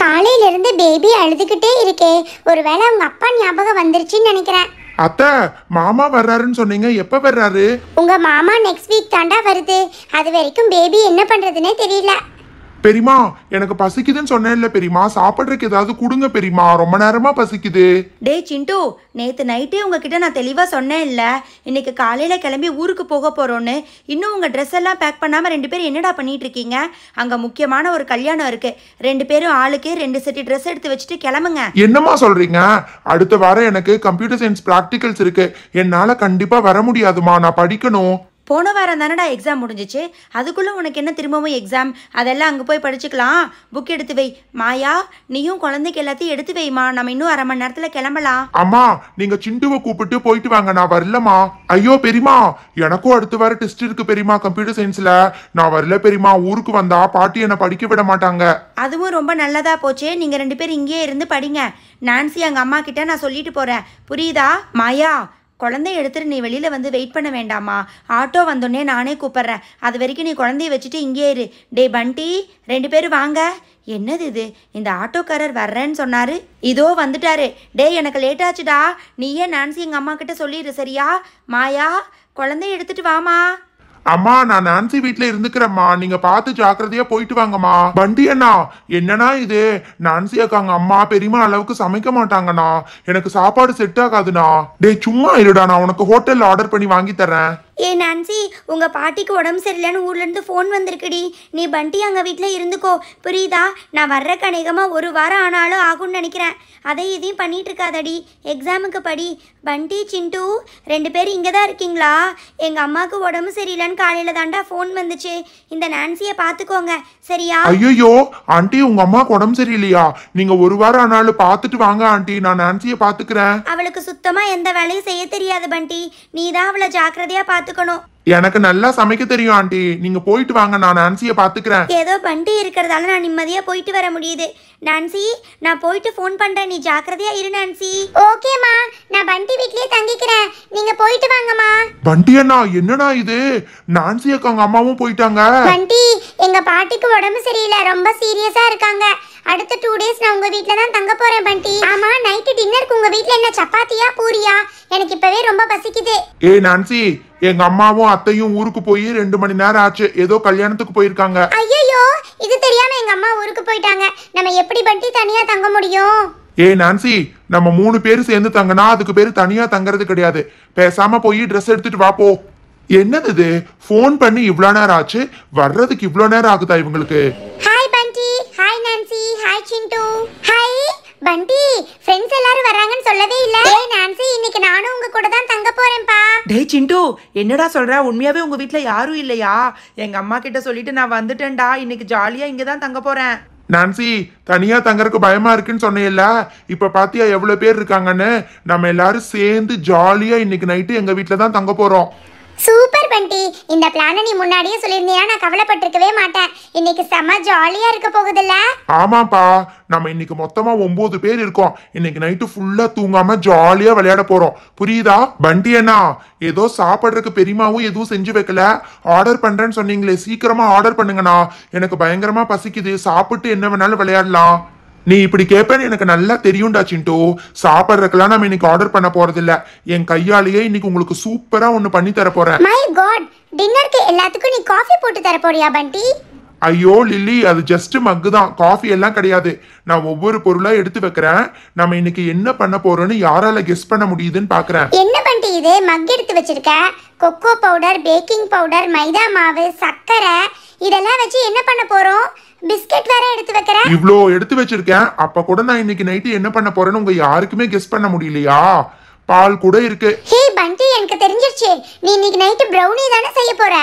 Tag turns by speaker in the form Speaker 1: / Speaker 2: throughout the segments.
Speaker 1: காலையில இருந்து பேபி அழுதுகிட்டே இருக்கே. ஒருவேளை அவங்க அப்பா ஞாபகம் வந்துருச்சுன்னு நினைக்கிறேன்.
Speaker 2: அத்தை, மாமா வர்றாருன்னு சொன்னீங்க, எப்ப வர்றாரு?
Speaker 1: உங்க மாமா நெக்ஸ்ட் வீக் தாண்டா வருது. அது வரைக்கும் பேபி என்ன பண்றதுன்னே தெரியல.
Speaker 2: பெரியமா, எனக்கு பசிக்குதுன்னு சொன்னேன்ல பெரியமா, சாப்பிட்றதுக்கு ஏதாவது கொடுங்க பெரியமா, ரொம்ப நேரமா பசிக்குது.
Speaker 3: டே சிண்டு, நேற்று நைட்டே உங்ககிட்ட நான் தெளிவாக சொன்னேன் இல்லை, இன்னைக்கு காலையில் கிளம்பி ஊருக்கு போக போகிறோன்னு. இன்னும் உங்கள் ட்ரெஸ் எல்லாம் பேக் பண்ணாமல் 2 பேரும் என்னடா பண்ணிட்டு இருக்கீங்க? அங்கே முக்கியமான ஒரு கல்யாணம் இருக்குது. 2 பேரும் ஆளுக்கு 2 செட்டு ட்ரெஸ் எடுத்து வச்சுட்டு கிளம்புங்க.
Speaker 2: என்னம்மா சொல்றீங்க? அடுத்த வாரம் எனக்கு கம்ப்யூட்டர் சயின்ஸ் ப்ராக்டிகல்ஸ் இருக்கு. என்னால கண்டிப்பா வர முடியாதுமா, நான் படிக்கணும்.
Speaker 3: போன வாரம் தானடா எக்ஸாம் முடிஞ்சிச்சு, அதுக்குள்ளே உனக்கு என்ன திரும்பவும் எக்ஸாம்? அதெல்லாம் அங்கே போய் படிச்சுக்கலாம். புக் எடுத்து வை. மாயா, நீயும் குழந்தைக்கு எல்லாத்தையும் எடுத்து வைமா, நம்ம இன்னும் அரை மணி நேரத்தில் கிளம்பலாம்.
Speaker 2: அம்மா, நீங்க சிண்டுவை கூப்பிட்டு போயிட்டு வாங்க, நான் வரலமா. ஐயோ பெரியமா, எனக்கும் அடுத்த வாரம் டெஸ்ட் இருக்கு பெரியமா கம்ப்யூட்டர் சயின்ஸ்ல. நான் வரல பெரியமா, ஊருக்கு வந்தா பாட்டி என்னை படிக்க விட மாட்டாங்க.
Speaker 3: அதுவும் ரொம்ப நல்லதா போச்சு. நீங்கள் 2 பேரும் இங்கேயே இருந்து படிங்க. நான்சி அங்கே அம்மா கிட்ட நான் சொல்லிட்டு போகிறேன், புரியுதா? மாயா, குழந்தைய எடுத்துட்டு நீ வெளியில் வந்து வெயிட் பண்ண வேண்டாமா? ஆட்டோ வந்தோடனே நானே கூப்பிட்றேன். அது வரைக்கும் நீ குழந்தைய வச்சுட்டு இங்கே இரு. டே பண்டி, 2 பேரும் வாங்க. என்னது இது? இந்த ஆட்டோக்காரர் வர்றேன்னு சொன்னார், இதோ வந்துட்டாரு. டே, எனக்கு லேட் ஆச்சுடா. நீயே நான்சி எங்கள் அம்மா கிட்ட சொல்லிடு, சரியா? மாயா, குழந்தைய எடுத்துட்டு வாமா.
Speaker 2: அம்மா, நான் நான்சி வீட்ல இருந்துக்கிறேம்மா, நீங்க பார்த்து ஜாக்கிரதையா போயிட்டு வாங்கம்மா. வண்டி அண்ணா, என்னன்னா இது? நான்சி அக்காங்க அம்மா பெரியமா அளவுக்கு சமைக்க மாட்டாங்கண்ணா, எனக்கு சாப்பாடு செட் ஆகாதுண்ணா. டே சும்மா இருடா, நான் உனக்கு ஹோட்டல்ல ஆர்டர் பண்ணி வாங்கி தரேன்.
Speaker 1: ஏ நான்சி, உங்கள் பாட்டிக்கு உடம்பு சரியில்லைன்னு ஊர்லேருந்து ஃபோன் வந்திருக்குடி. நீ பண்டி அங்கே வீட்டில் இருந்துக்கோ, புரியுதா? நான் வர்ற கணிகமாக 1 வாரம் ஆனாலும் ஆகும்னு நினைக்கிறேன். அதை இதையும் பண்ணிட்டு இருக்காதடி, எக்ஸாமுக்கு படி. பண்டி, சிண்டு 2 பேரும் இங்கே தான் இருக்கீங்களா? எங்கள் அம்மாவுக்கு உடம்பு சரியில்லைன்னு காலையில் தாண்டா ஃபோன் வந்துச்சு. இந்த நான்சியை பார்த்துக்கோங்க, சரியா?
Speaker 2: ஐயோ ஆண்டி, உங்க அம்மாவுக்கு உடம்பு சரியில்லையா? நீங்க 1 வாரம் ஆனாலும் பார்த்துட்டு வாங்க ஆண்டி, நான் நான்சியை பார்த்துக்கிறேன்.
Speaker 1: அவளுக்கு சுத்தமாக எந்த வேலையும் செய்ய தெரியாது பண்டி, நீ தான் அவளை ஜாக்கிரதையாக பார்த்துக்கணும்.
Speaker 2: எனக்கு நல்லா சமைக்க தெரியும் ஆண்டி, நீங்க போயிட்டு வாங்க, நான் நான்சியை பார்த்துக்கிறேன்.
Speaker 1: ஏதோ பண்டி இருக்கிறதால நான் நிம்மதியாக போயிட்டு வர முடியுது. நான்சி, நான் போயிட்டு ஃபோன் பண்ணுறேன், நீ ஜாக்கிரதையா இரு நான்சி. ஓகேம்மா, நான் பண்டி வீட்லயே தங்கிக்கிறேன், நீங்க போயிட்டு வாங்கம்மா.
Speaker 2: பண்டி அண்ணா, என்னடா இது? நான்சி அக்காங்க அம்மாவும் போயிட்டாங்க.
Speaker 1: பண்டி, எங்க பாட்டிக்கு உடம்பு சரியில்லை, ரொம்ப சீரியஸா இருக்காங்க. அடுத்த 2 டேஸ் நான் உங்க வீட்ல தான் தங்க போறேன் பண்டி. ஆமா, நைட்டு டின்னருக்கு உங்க வீட்ல என்ன சப்பாத்தியா பூரியா? எனக்கு இப்பவே ரொம்ப பசிக்குது.
Speaker 2: ஏ நான்சி, எங்க அம்மாவும் அத்தையும் ஊருக்கு போய் 2 மணி நேரம் ஆச்சு, ஏதோ கல்யாணத்துக்கு போயிருக்காங்க.
Speaker 1: ஐயோ, இது தெரியாம எங்க அம்மா ஊருக்கு போயிட்டாங்க. நம்ம எப்படி பண்டி தனியா தங்க முடியும்?
Speaker 2: ஏ நான்சி, நம்ம 3 பேர் சேர்ந்து தங்கினா அதுக்கு பேரு தனியா தங்கறது கிடையாது. பேசாம போய் ட்ரெஸ் எடுத்துட்டு வா போ. என்னது இது? ஃபோன் பண்ணி இவ்வளோ நேரம் ஆச்சு, வர்றதுக்கு இவ்வளோ நேரம் ஆகுதா இவங்களுக்கு?
Speaker 1: ஹாய் பண்டி, ஹாய் நான்சி, ஹாய் சிண்டு. ஹாய் பண்டி, ஃப்ரெண்ட்ஸ் எல்லாரும் வராங்கன்னு சொல்லவே இல்ல. ஏய் நான்சி, இன்னைக்கு நானும் உங்க கூட தான் தங்க போறேன்ப்பா.
Speaker 3: டே சிண்டு, என்னடா சொல்ற? உண்மையாவே உங்கள் வீட்டில் யாரும் இல்லையா? எங்கள் அம்மா கிட்ட சொல்லிட்டு நான் வந்துட்டேன்டா. இன்னைக்கு ஜாலியாக இங்கே தான் தங்க போகிறேன்.
Speaker 2: நான்சி, தனியா தங்கறதுக்கு பயமா இருக்குன்னு சொன்னேன்ல, இப்ப பாத்தியா எவ்வளவு பேர் இருக்காங்கன்னு? நம்ம எல்லாரும் சேர்ந்து ஜாலியா இன்னைக்கு நைட்டு எங்க வீட்டுல தான் தங்க போறோம்.
Speaker 1: சூப்பர் பண்டி, இந்த பிளானை நீ முன்னாடியே சொல்லியிருந்தீனா நான் கவலைப்பட்டிருக்கவே மாட்டேன். இன்னைக்கு செம்ம ஜாலியா இருக்க போகுதுல்ல?
Speaker 2: ஆமாப்பா, நம்ம இன்னைக்கு மொத்தமா 9 பேர் இருக்கோம். இன்னைக்கு நைட்டு ஃபுல்லா தூங்காம ஜாலியா விளையாட போறோம், புரியுதா? பண்டி அண்ணா, ஏதோ சாப்பிட்றதுக்கு பெரியமாவும் எதுவும் செஞ்சு வைக்கல, ஆர்டர் பண்றேன்னு சொன்னீங்களே, சீக்கிரமா ஆர்டர் பண்ணுங்கண்ணா, எனக்கு பயங்கரமா பசிக்குது, சாப்பிட்டு என்ன வேணாலும் விளையாடலாம். நீ இப்படி கேட்பேன்னு எனக்கு நல்லா தெரியும்டா சிண்டு. சாப்பிட்றதுக்கெல்லாம் நம்ம இன்னைக்கு ஆர்டர் பண்ண போறது இல்ல, என் கையாலேயே இன்னைக்கு உங்களுக்கு சூப்பரா ஒண்ணு பண்ணி தர போறேன்.
Speaker 1: மை காட், டின்னருக்கு எல்லாத்துக்கும் நீ காஃபி போட்டு தர போறியா பண்டி?
Speaker 2: ஐயோ லில்லி, அது ஜஸ்ட் மக்கு தான், காஃபி எல்லாம் கிடையாது. நான் ஒவ்வொரு பொருளா எடுத்து வைக்கிறேன். நம்ம இன்னைக்கு என்ன பண்ண போறோம்னு யாரால கெஸ் பண்ண முடியுதுன்னு பாக்குறேன்.
Speaker 1: என்ன பண்டி இது? மக் எடுத்து வச்சிருக்க. கொக்கோ பவுடர், பேக்கிங் பவுடர், மைதா மாவு, சர்க்கரை, இதெல்லாம் வச்சு என்ன பண்ண போறோம்? பிஸ்கட் வேற எடுத்து வைக்கிற.
Speaker 2: இவ்ளோ எடுத்து வச்சிருக்கேன், அப்ப கூட நான் இன்னைக்கு நைட்டு என்ன பண்ண போறேன்னு உங்க யாருக்குமே கெஸ் பண்ண முடியலையா? பால் கூட இருக்கு.
Speaker 1: ஹே பண்டி, எனக்கு தெரிஞ்சிருச்சு, நீ இன்னைக்கு நைட்டு ப்ரௌனி தானே செய்ய போற?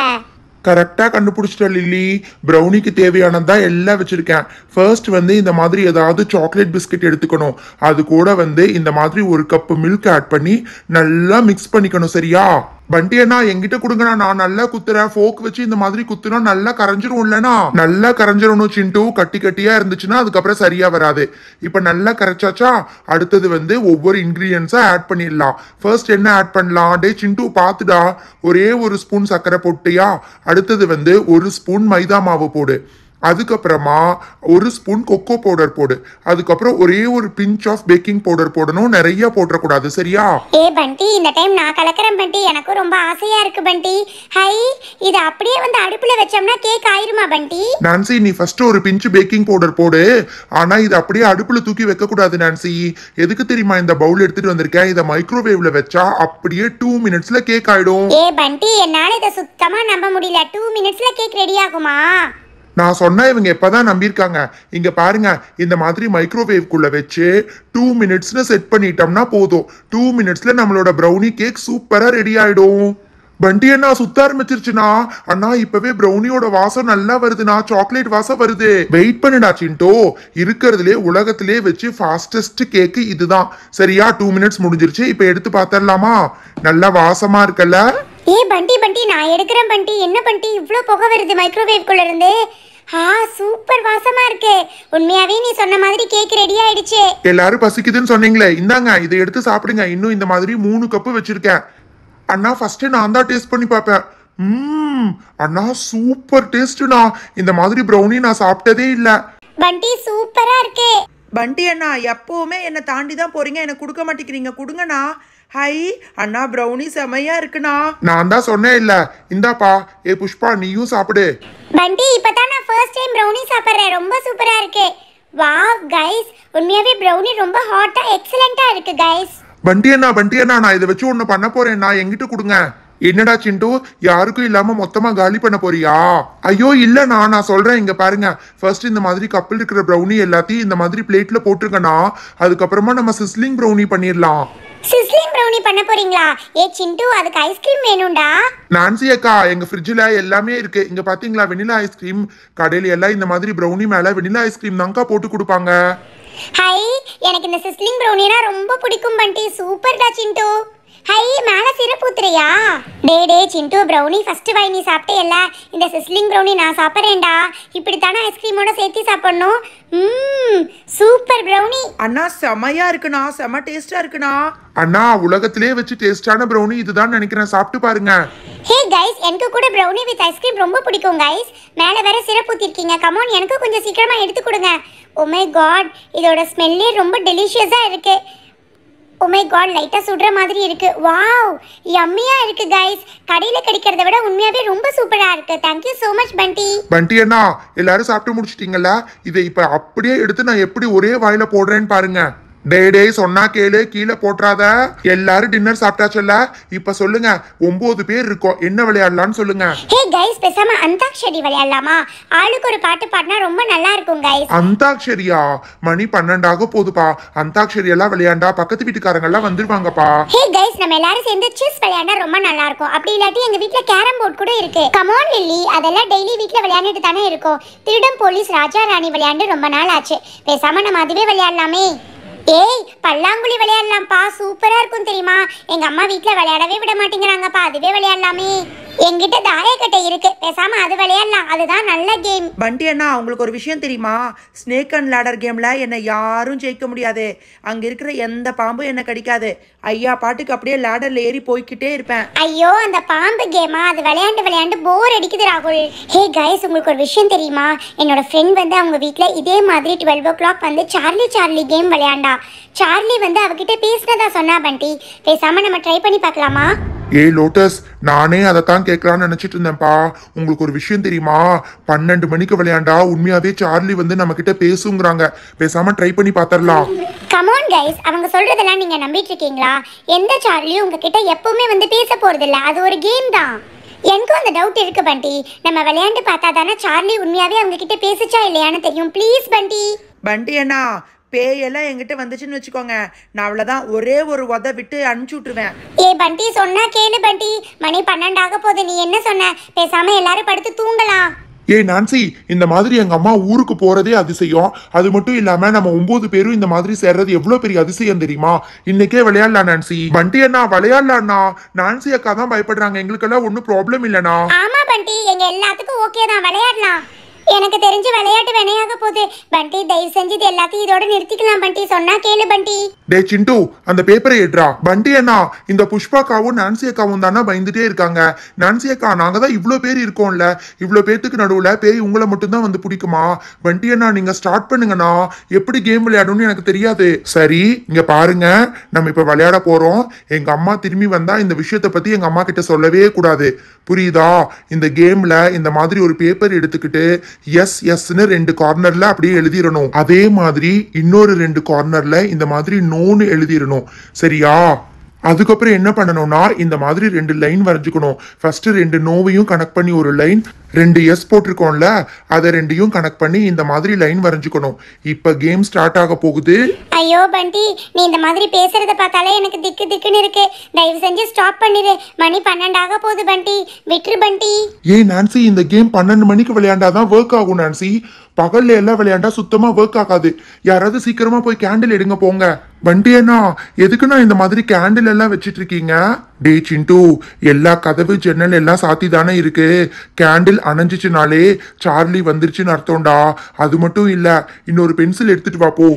Speaker 2: கரெக்டா கண்டுபிடிச்சிட்ட லில்லி. ப்ரௌனிக்கு தேவையானதான் எல்லாம் வச்சிருக்கேன். ஃபர்ஸ்ட் இந்த மாதிரி ஏதாவது சாக்லேட் பிஸ்கட் எடுத்துக்கணும். அது கூட இந்த மாதிரி 1 கப் மில்க் ஆட் பண்ணி நல்லா மிக்ஸ் பண்ணிக்கணும், சரியா? பண்டி அண்ணா, என்கிட்ட கொடுங்கண்ணா, நான் நல்லா குத்துறேன். ஃபோக் வச்சு இந்த மாதிரி குத்துனா நல்லா கரைஞ்சிரும் இல்லனா? நல்லா கரைஞ்சிரணும் சிண்டு, கட்டி கட்டியா இருந்துச்சுன்னா அதுக்கப்புறம் சரியா வராது. இப்ப நல்லா கரைச்சாச்சா? அடுத்தது ஒவ்வொரு இன்கிரீடியன்ஸா ஆட் பண்ணிடலாம். ஃபர்ஸ்ட் என்ன ஆட் பண்ணலாம்? டே சிண்டு பாத்துடா, ஒரே 1 ஸ்பூன் சர்க்கரை போட்டியா? அடுத்தது 1 ஸ்பூன் மைதா மாவு போடு. அதுக்கப்புறமா ஒரு ஸ்பூன் கொக்கோ பவுடர் போடு. அதுக்கப்புறம் ஒரே ஒரு பிஞ்ச் ஆஃப் பேக்கிங் பவுடர் போடணும், நிறைய போடக்கூடாது, சரியா?
Speaker 1: ஏ பண்டி, இந்த டைம் நான் கலக்கிறேன் பண்டி, எனக்கும் ரொம்ப ஆசையா இருக்கு பண்டி. ஹை, இது அப்படியே வந்து அடுப்புல வச்சோம்னா கேக் ஆயிருமா பண்டி?
Speaker 2: நான்சி, நீ ஃபர்ஸ்ட் ஒரு பிஞ்ச் பேக்கிங் பவுடர் போடு. ஆனா இது அப்படியே அடுப்புல தூக்கி வைக்க கூடாது நான்சி. எதுக்கு தெரியுமா இந்த பவுல் எடுத்துட்டு வந்திருக்கேன்? இதை மைக்ரோவேவ்ல வச்சா அப்படியே 2 மினிட்ஸ்ல கேக் ஆயிடும்.
Speaker 1: ஏ பண்டி, என்னால இதை சுத்தமா நம்ப முடியல. 2 மினிட்ஸ்ல கேக் ரெடி ஆகுமா?
Speaker 2: நான் சொன்னா இவங்க எப்பதான் நம்பியிருக்காங்க. இங்க பாருங்க, இந்த மாதிரி மைக்ரோவேவ்குள்ள வச்சு 2 மினிட்ஸ்ல செட் பண்ணிட்டோம்னா போதும். 2 மினிட்ஸ்ல நம்மளோட ப்ரௌனி கேக் சூப்பரா ரெடி ஆயிடும். பண்டி அண்ணா, சுத்த ஆரம்பிச்சிருச்சுனா அண்ணா, இப்பவே ப்ரௌனியோட வாசம் நல்லா வருதுண்ணா, சாக்லேட் வாசம் வருது. வெயிட் பண்ணுடா சிண்டோ, இருக்கிறதுலே உலகத்திலே வச்சு ஃபாஸ்டஸ்ட் கேக்கு இதுதான், சரியா? 2 மினிட்ஸ் முடிஞ்சிருச்சு. இப்ப எடுத்து பார்த்தரலாமா? நல்லா வாசமா இருக்கல?
Speaker 1: ஏ பண்டி பண்டி, நான் எடுக்கிறேன் பண்டி. என்ன பண்டி இவ்ளோ புகை வருது மைக்ரோவேவ்குள்ள இருந்து? சூப்பர் வாசமா இருக்கு. உண்மையாவே நீ சொன்ன மாதிரி கேக் ரெடி ஆயிடுச்சு.
Speaker 2: எல்லாரும் பசிக்குதுன்னு சொன்னீங்களே, இந்தாங்க இதை எடுத்து சாப்பிடுங்க. இன்னும் இந்த மாதிரி 3 கப்பு வச்சிருக்கேன். அண்ணா, ஃபர்ஸ்ட் நான் தான் டேஸ்ட் பண்ணி பார்ப்பேன். அண்ணா, சூப்பர் டேஸ்ட்ண்ணா. இந்த மாதிரி ப்ரௌனி நான் சாப்பிட்டதே இல்ல.
Speaker 1: பண்டி சூப்பரா இருக்கு.
Speaker 3: பண்டி அண்ணா, எப்பவுமே என்னை தாண்டி தான் போறீங்க, எனக்கு கொடுக்க மாட்டேங்கிறீங்க, கொடுங்கண்ணா. ஹை அண்ணா, ப்ரௌனி செமையா இருக்குண்ணா.
Speaker 2: நான் தான் சொன்னேன் இல்ல. இந்தாப்பா. ஏ புஷ்பா, நீயும் சாப்பிடு.
Speaker 1: பண்டி, இப்பதான் நான் ஃபர்ஸ்ட் டைம் ப்ரௌனி சாப்பிடுறேன். ரொம்ப சூப்பரா இருக்கு. வாவ் கைஸ், உண்மையாவே ப்ரௌனி ரொம்ப ஹாட்டா எக்ஸலென்ட்டா இருக்கு கைஸ்.
Speaker 2: பண்டி அண்ணா, நான் இதை வச்சு ஒண்ணு பண்ண போறேன். நான் எங்கிட்ட கொடுங்க. என்னடா சிண்டு, யாருக்கும் இல்லாம மொத்தமா காலி பண்ண போறியா? ஐயோ இல்லண்ணா, நான் சொல்றேன். இங்க பாருங்க, ஃபர்ஸ்ட் இந்த மாதிரி கப்பில் இருக்கிற ப்ரௌனி எல்லாத்தையும் இந்த மாதிரி பிளேட்ல போட்டுருக்கண்ணா. அதுக்கப்புறமா நம்ம சிஸ்லிங் ப்ரௌனி பண்ணிடலாம்.
Speaker 1: சிஸ்லிங் ப்ரௌனி பண்ண போறீங்களா? ஏ சிண்டு, அதுக்கு ஐஸ்கிரீம் வேணும்டா.
Speaker 2: நான்சி அக்கா, எங்க ஃப்ரிட்ஜ்ல எல்லாமே இருக்கு. இங்க பாத்தீங்களா, வெனிலா ஐஸ்கிரீம். கடையில எல்லாம் இந்த மாதிரி ப்ரௌனி மேல வெனிலா ஐஸ்கிரீம் தான்க்கா போட்டு கொடுப்பாங்க.
Speaker 1: ஹை, எனக்கு இந்த சிஸ்லிங் ப்ரௌனினா ரொம்ப பிடிக்கும் பண்டி. சூப்பர்டா சிண்டு. ஹை, மேல சிரப் ஊத்துறியா? டே சிண்டு, ப்ரௌனி ஃபர்ஸ்ட் வாய் நீ சாப்பிட்டேல்ல, இந்த சிஸ்லிங் ப்ரௌனி நான் சாப்பிட்றேன்டா. இப்படித்தானே ஐஸ்கிரீமோட சேர்த்து சாப்பிடணும். Super brownie.
Speaker 3: அண்ணா, செமையா இருக்குண்ணா, செம டேஸ்டா இருக்குண்ணா.
Speaker 2: அண்ணா, உலகத்திலே வச்சு டேஸ்டான ப்ரௌனி இதுதான் நினைக்கிறேன். சாப்பிட்டு பாருங்க.
Speaker 1: ஹே கைஸ், எனக்கு கூட ப்ரௌனி வித் ஐஸ்கிரீம் ரொம்ப பிடிக்கும் கைஸ். மேலே வேற சிரப் ஊத்திருக்கீங்க. கமான், எனக்கு கொஞ்சம் சீக்கிரமா எடுத்து கொடுங்க. ஓ மை காட், இதோட ஸ்மெல்லே ரொம்ப டெலிஷியஸா இருக்கு. ஓ மை காட், லைட்டா சுடுற மாதிரி இருக்கு. வாவ், யம்மியா இருக்கு கைஸ். கடையில கிடைக்கிறத விட உண்மையாவே ரொம்ப சூப்பரா இருக்கு. தேங்க் யூ so much பண்டி
Speaker 2: அண்ணா, எல்லாரும் சாப்பிட்டு முடிச்சிட்டீங்களா? இதை இப்ப அப்படியே எடுத்து நான் எப்படி ஒரே வாயில போடுறேன்னு பாருங்க. டே சொன்னா கேளு, கீழே போட்டுறாத. எல்லாரும் டின்னர் சாப்பிட்டாச்சுல்ல? இப்ப சொல்லுங்க, 9 பேர் இருக்கோம், என்ன விளையாடலாம்னு சொல்லுங்க.
Speaker 1: ஹே கைஸ், பேசாம அந்தாக்ஷரி விளையாடலாமா? ஆளுக்கு ஒரு பாட்டு பாடினா ரொம்ப நல்லா இருக்கும் கைஸ்.
Speaker 2: அந்தாக்ஷரியா? மணி 12 ஆக போகுதுப்பா. அந்தாக்ஷரி எல்லாம் விளையாண்டா பக்கத்து வீட்டுக்காரங்க எல்லாம் வந்துருவாங்கப்பா.
Speaker 1: ஹே கைஸ், நம்ம எல்லாரும் சேர்ந்து செஸ் விளையாண்டா ரொம்ப நல்லா இருக்கும். அப்படி இல்லாட்டி எங்க வீட்ல கேரம் போர்டு கூட இருக்கு. கமான் லில்லி, அதெல்லாம் டெய்லி வீட்ல விளையாண்டுட்டு தானே இருக்கோம். திருடம் போலீஸ் ராஜா ராணி விளையாண்டு ரொம்ப நாள் ஆச்சு. பேசாம நம்ம அதுவே விளையாடலாமே. ஏய், பல்லாங்குழி விளையாடலாம்ப்பா. சூப்பரா இருக்கும் தெரியுமா? எங்க அம்மா வீட்ல விளையாடவே விட மாட்டேங்கிறாங்கப்பா. அதுவே விளையாடலாமே. என்கிட்ட தாயக்கட்டை இருக்கு, பேசாம அது விளையாடலாம். அதுதான் நல்ல கேம்.
Speaker 3: பண்டி அண்ணா, உங்களுக்கு ஒரு விஷயம் தெரியுமா? ஸ்னேக் அண்ட் லேடர் கேம்ல என்னை யாரும் ஜெயிக்க முடியாது. அங்க இருக்கிற எந்த பாம்பும் என்ன கடிக்காது. ஐயா பாட்டுக்கு அப்படியே லேடர்ல ஏறி போய்கிட்டே இருப்பேன்.
Speaker 1: ஐயோ, அந்த பாம்பு கேமா? அது விளையாண்டு போர் அடிக்குது ராகுல். ஹே கைஸ், உங்களுக்கு ஒரு விஷயம் தெரியுமா? என்னோட ஃப்ரெண்ட் வந்து அவங்க வீட்ல இதே மாதிரி 12 o'clock வந்து சார்லி கேம் விளையாண்டா. சார்லி வந்து அவகிட்ட பேசினதா சொன்னா பண்டி. பேசாம நம்ம ட்ரை பண்ணி பார்க்கலாமா?
Speaker 2: ஏய் லோட்டஸ், நானே அதைத்தான் கேட்கலான்னு நினைச்சிட்டு இருந்தேன்ப்பா. உங்களுக்கு ஒரு விஷயம் தெரியுமா? 12 மணிக்கு விளையாண்டா உண்மையாவே சார்லி வந்து நம்ம கிட்ட பேசுங்கிறாங்க. பேசாம ட்ரை பண்ணி பாத்திரலாம்.
Speaker 1: கமான் கைஸ், அவங்க சொல்றதெல்லாம் நீங்க நம்பிட்டு இருக்கீங்களா? எந்த சார்லியும் உங்ககிட்ட எப்பவுமே வந்து பேச போறது இல்ல. அது ஒரு கேம் தான். எனக்கும் அந்த டவுட் இருக்கு பண்டி. நம்ம விளையாண்டு பார்த்தா தானே சார்லி உண்மையாவே அவங்க கிட்ட பேசுச்சா இல்லையான்னு தெரியும். ப்ளீஸ்
Speaker 3: பண்டி அண்ணா, பேயெல்லாம் என்கிட்ட வந்துச்சுன்னு வச்சுக்கோங்க, நான் அவ்வளோதான் ஒரே ஒரு உத விட்டு அனுப்பிச்சு விட்டுருவேன்.
Speaker 1: ஏ பண்டி, சொன்னா கேளு பண்டி. மணி 12 ஆக போகுது. நீ என்ன சொன்ன? பேசாம எல்லாரும் படுத்து தூங்கலாம்.
Speaker 2: ஏய் நான்சி, இந்த மாதிரி எங்க அம்மா ஊருக்கு போறதே அதிசயம். அது மட்டும் இல்லாம நம்ம 9 பேரும் இந்த மாதிரி சேர்றது எவ்வளவு பெரிய அதிசயம் தெரியுமா? இன்னைக்கே விளையாடலாம் நான்சி. பண்டி அண்ணா விளையாடலாம்னா. நான்சி அக்கா தான் பயப்படுறாங்க. எங்களுக்கெல்லாம் ஒன்னும் ப்ராப்ளம் இல்லனா?
Speaker 1: ஆமா பண்டி, எங்க எல்லாத்துக்கும் ஓகே தான், விளையாடலாம். எனக்கு தெரிஞ்சு விளையாட்டு வினையாக போகுது பண்டி. தயவு செஞ்சு இது எல்லாத்தையும் இதோட நிறுத்திக்கலாம் பண்டி. சொன்னா கேளு பண்டி.
Speaker 2: டே சிண்டு அந்த பேப்பரை ஏட்றா. பண்டி அண்ணா, இந்த புஷ்பாக்காவும் நான்சி அக்காவும் தானே பயந்துட்டே இருக்காங்க. நான்சி அக்கா, நாங்க தான் இவ்வளோ பேர் இருக்கோம்ல, இவ்வளோ பேத்துக்கு நடுவுல பேய் உங்களை மட்டும்தான் வந்து பிடிக்குமா? பண்டி அண்ணா நீங்க ஸ்டார்ட் பண்ணுங்கண்ணா, எப்படி கேம் விளையாடணும்னு எனக்கு தெரியாது. சரி இங்க பாருங்க, நம்ம இப்ப விளையாட போறோம். எங்க அம்மா திரும்பி வந்தா இந்த விஷயத்தை பத்தி எங்க அம்மா கிட்ட சொல்லவே கூடாது, புரியுதா? இந்த கேம்ல இந்த மாதிரி ஒரு பேப்பர் எடுத்துக்கிட்டு எஸ் எஸ்ன்னு 2 கார்னர்ல அப்படியே எழுதிடணும். அதே மாதிரி இன்னொரு 2 கார்னர்ல இந்த மாதிரி நோன்னு எழுதிடணும், சரியா? அதுக்கப்புறம் என்ன பண்ணணும்னா இந்த மாதிரி 2 லைன் வரைஞ்சுக்கணும். ஃபர்ஸ்ட் 2 நோவையும் கனெக்ட் பண்ணி ஒரு லைன், 2 எஸ் போட்டிருக்கோம்ல அதை 2யும் கனெக்ட் பண்ணி இந்த மாதிரி லைன் வரைஞ்சுக்கணும். இப்ப கேம் ஸ்டார்ட் ஆக போகுது.
Speaker 1: ஐயோ பண்டி, நீ இந்த மாதிரி பேசுறத பார்த்தாலே எனக்கு திக்கு திக்குன்னு இருக்கு. தயவு செஞ்சு ஸ்டாப் பண்ணிடு. மணி 12 ஆக போகுது பண்டி, விட்டுரு பண்டி.
Speaker 2: ஏய் நான்சி, இந்த கேம் 12 மணிக்கு விளையாண்டாதான் ஒர்க் ஆகும் நான்சி. பகல்ல எல்லாம் விளையாண்டா சுத்தமா ஒர்க் ஆகாது. யாராவது சீக்கிரமா போய் கேண்டில் எடுங்க போங்க. பண்டி அண்ணா, எதுக்குண்ணா இந்த மாதிரி கேண்டில் எல்லாம் வச்சிட்டு இருக்கீங்க? டே சிண்டு, எல்லா கதவு ஜன்னல் எல்லாம் சாத்தி தானே இருக்கு. கேண்டில் அணைஞ்சிச்சுனாலே சார்லி வந்துருச்சுன்னு அர்த்தம்டா. அது மட்டும் இல்ல, இன்னொரு பென்சில் எடுத்துட்டு வா போ.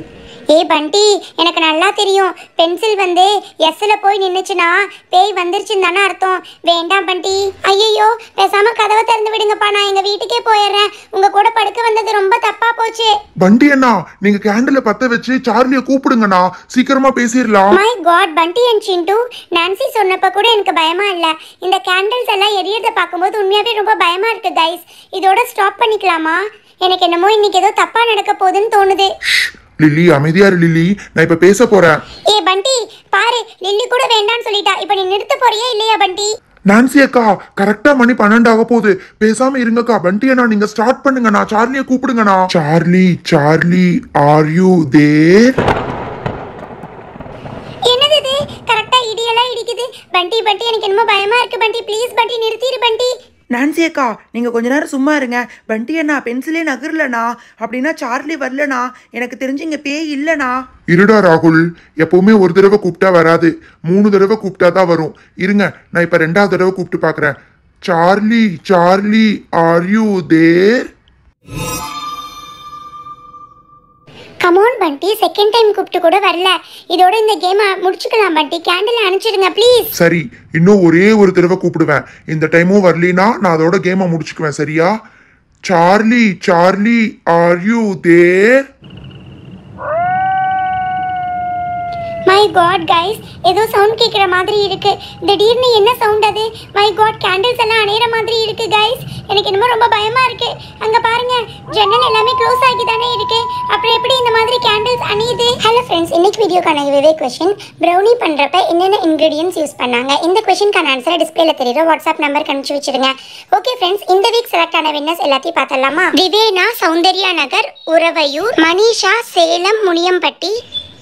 Speaker 1: ஏய் பண்டி, எனக்கு நல்லா தெரியும் பென்சில் வந்து எஸ்ல போய் நின்னுச்சுன்னா பேய் வந்துருச்சுன்னு தானே அர்த்தம். வேண்டாம் பண்டி. ஐயோ, பேசாம கதவை திறந்து விடுங்கப்பா, நான் எங்க வீட்டுக்கே போயிடுறேன். உங்க கூட படுக்க வந்தது ரொம்ப தப்பா போச்சு.
Speaker 2: பண்டி அண்ணா, நீங்க கேண்டில பத்த வச்சு சார்லிய கூப்பிடுங்கண்ணா, சீக்கிரமா பேசிடலாம்.
Speaker 1: மை காட் பண்டி அண்ட் சிண்டு, நான்சி சொன்னப்ப கூட எனக்கு பயமா இல்ல. இந்த கேண்டில்ஸ் எல்லாம் எரியறத பார்க்கும்போது உண்மையாவே ரொம்ப பயமா இருக்கு கைஸ். இதோட ஸ்டாப் பண்ணிக்கலாமா? எனக்கு என்னமோ இன்னைக்கு ஏதோ தப்பா நடக்க போகுதுன்னு தோணுது.
Speaker 2: லில்லி அமைதியா இரு லில்லி, நான் இப்ப பேச போறேன்.
Speaker 1: ஏ பண்டி பாரு, லில்லி கூட வேண்டான்னு சொல்லிட்டா. இப்ப நீ நிறுத்த போறியா இல்லையா பண்டி?
Speaker 2: நான்சி அக்கா, கரெக்டா மணி 12 ஆக போகுது, பேசாம இருங்கக்கா. பண்டி அண்ணா நீங்க ஸ்டார்ட் பண்ணுங்கண்ணா, சார்லிய கூப்பிடுங்கண்ணா. Charlie Charlie, are you there?
Speaker 1: என்னது இது? கரெக்டா இடியெல்லாம் இடிக்குது. பண்டி பண்டி, எனக்கு என்னமோ பயமா இருக்கு பண்டி. ப்ளீஸ் பண்டி நிறுத்திடு பண்டி.
Speaker 3: நான்சி அக்கா, நீங்கள் கொஞ்ச நேரம் சும்மா இருங்க. பண்டி அண்ணா பென்சிலே நகரலண்ணா, அப்படின்னா சார்லி வரலண்ணா. எனக்கு தெரிஞ்சு இங்கே பேய் இல்லைண்ணா.
Speaker 2: இருடா ராகுல், எப்பவுமே ஒரு தடவை கூப்பிட்டா வராது, 3 தடவை கூப்பிட்டா தான் வரும். இருங்க, நான் இப்ப 2வது தடவை கூப்பிட்டு பாக்குறேன். Charlie Charlie, are you there?
Speaker 1: Come on பண்டி, செகண்ட் டைம் கூப்பிட்டு கூட வரல. இதோட இந்த கேமை முடிச்சுக்கலாம் பண்டி. கேண்டில் அணைச்சிடுங்க ப்ளீஸ்.
Speaker 2: சரி, இன்னும் ஒரே ஒரு தடவை கூப்பிடுவேன். இந்த டைமும் வரலினா நான் அதோட கேமை முடிச்சுக்குவேன், சரியா? Charlie Charlie, are you there?
Speaker 1: My god guys, ஏதோ சவுண்ட் கேட்குற மாதிரி இருக்கு. திடீர்னு என்ன சவுண்ட் அது? மை காட், கேண்டில்ஸ் எல்லாம் அணையிற மாதிரி இருக்கு கைஸ். எனக்கு என்னமோ ரொம்ப பயமா இருக்கு. அங்க பாருங்க, ஜன்னல் எல்லாமே க்ளோஸ் ஆகி தானே இருக்கு. அப்புறம் எப்படி இந்த மாதிரி கேண்டில்ஸ் அணையுது? ஹலோ ஃப்ரெண்ட்ஸ், இன்னைக்கு வீடியோக்கான விவேக் கொஸ்டின், ப்ரௌனி பண்றப்ப என்னென்ன இன்கிரீடியன்ஸ் யூஸ் பண்ணாங்க? இந்த கொஸ்டினுக்கான ஆன்சரை டிஸ்பிளேல தெரியுற வாட்ஸ்அப் நம்பருக்கு அனுப்பிச்சு வச்சிருங்க. ஓகே ஃப்ரெண்ட்ஸ், இந்த வீக் செலக்ட் ஆன வின்னர்ஸ் எல்லாத்தையும் பார்த்தலாமா? விவேனா சௌந்தர்யா நகர் உறவையூர், மனிஷா சேலம் முனியம்பட்டி,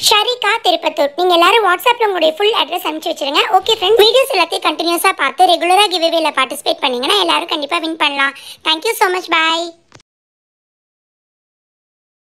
Speaker 1: ஷரிகா திருப்பத்தூர். நீங்க எல்லாரும் வாட்ஸ்அப்ல உங்களுடைய ஃபுல் அட்ரஸ் அனுப்பிச்சு வச்சிருங்க. ஓகே ஃப்ரெண்ட்ஸ், வீடியோஸ் எல்லாத்தையும் கண்டினியூஸா பார்த்து ரெகுலரா கிவ்அவேல பார்ட்டிசிபேட் பண்ணீங்கன்னா எல்லாரும் கண்டிப்பா வின் பண்ணலாம். தேங்க்யூ ஸோ மச், பாய்.